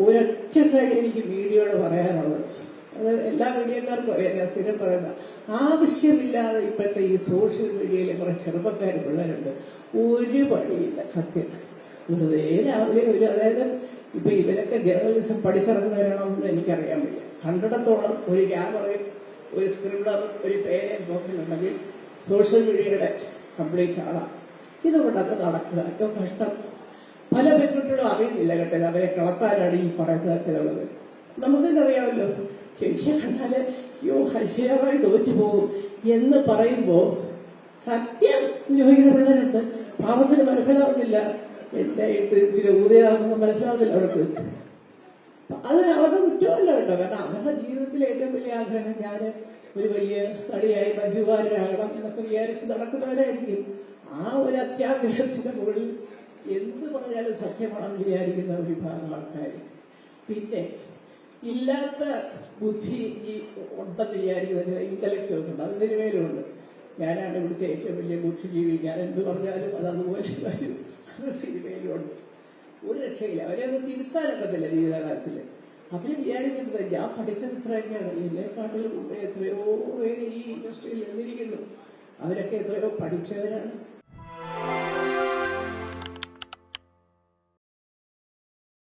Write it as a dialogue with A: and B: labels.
A: ഒരൊറ്റ കാര്യം എനിക്ക് മീഡിയയോട് പറയാനുള്ളത്, അത് എല്ലാ മീഡിയക്കാർക്കും അറിയാം, ഞാൻ സ്ഥിരം പറയുന്ന, ആവശ്യമില്ലാതെ ഇപ്പോഴത്തെ ഈ സോഷ്യൽ മീഡിയയിലെ കുറെ ചെറുപ്പക്കാർ പിള്ളേരുണ്ട്, ഒരു പണിയില്ല സത്യം. വെറുതെ രാവിലെ അതായത് ഇപ്പൊ ഇവരൊക്കെ ജേർണലിസം പഠിച്ചിറങ്ങുന്നവരാണെന്ന് എനിക്കറിയാൻ വയ്യ. കണ്ടിടത്തോളം ഒരു ക്യാമറയും ഒരു സ്ക്രിപ്റ്റർ ഒരു പേനയും നോക്കുന്നുണ്ടെങ്കിൽ സോഷ്യൽ മീഡിയയുടെ കംപ്ലീറ്റ് ആളാണ്. ഇതുകൊണ്ടൊക്കെ നടക്കുക ഏറ്റവും കഷ്ടം. പല പെൺകുട്ടികളും അറിയുന്നില്ല കേട്ടോ, അവരെ കളത്താനാണ് ഈ പറയുന്നതൊക്കെ ഉള്ളത്. നമുക്കെന്നറിയാമല്ലോ, ചേച്ചിയെ കണ്ടാല് അയ്യോ ഹർഷയമായി തോറ്റുപോകും എന്ന് പറയുമ്പോ സത്യം യോഗ്യത പിള്ളേരുണ്ട്, പാവത്തിന് മനസ്സിലാവുന്നില്ല, എന്തായിട്ട് ഇച്ചിരി ഊതിയതാണെന്ന് മനസ്സിലാവുന്നില്ല അവർക്ക്. അത് അവരുടെ കുറ്റമല്ല കേട്ടോ, കാരണം അവരുടെ ജീവിതത്തിലെ ഏറ്റവും വലിയ ആഗ്രഹം ഞാൻ ഒരു വലിയ നടിയായി മഞ്ജുവാരനാകണം എന്നൊക്കെ വിചാരിച്ച് നടക്കുന്നവരായിരിക്കും. ആ ഒരു അത്യാഗ്രഹത്തിന്റെ മുകളിൽ എന്ത് പറഞ്ഞാലും സത്യമാണെന്ന് വിചാരിക്കുന്ന ഒരു വിഭാഗം ആൾക്കാർ. പിന്നെ ഇല്ലാത്ത ബുദ്ധി ഉണ്ടെന്ന് വിചാരിക്കുന്നത് ഇന്റലക്ച്വൽസ് ഉണ്ട്, അത് സിനിമയിലുണ്ട്. ഞാനാണ് ഇവിടുത്തെ ഏറ്റവും വലിയ ബുദ്ധിജീവി, ഞാൻ എന്ത് പറഞ്ഞാലും അത് അതുപോലെ വരും, അത് സിനിമയിലുണ്ട്. ഒരു രക്ഷയില്ല, അവരെ ഒന്ന് തിരുത്താനൊക്കത്തില്ല ജീവിതകാലത്തിൽ. അവര് വിചാരിക്കുന്നത് ഞാൻ പഠിച്ചത് ഇത്ര തന്നെയാണ്, എന്നെക്കാട്ടിലും എത്രയോ പേര് ഈ ഇൻഡസ്ട്രിയിൽ നിന്നിരിക്കുന്നു, അവരൊക്കെ എത്രയോ പഠിച്ചവരാണ്.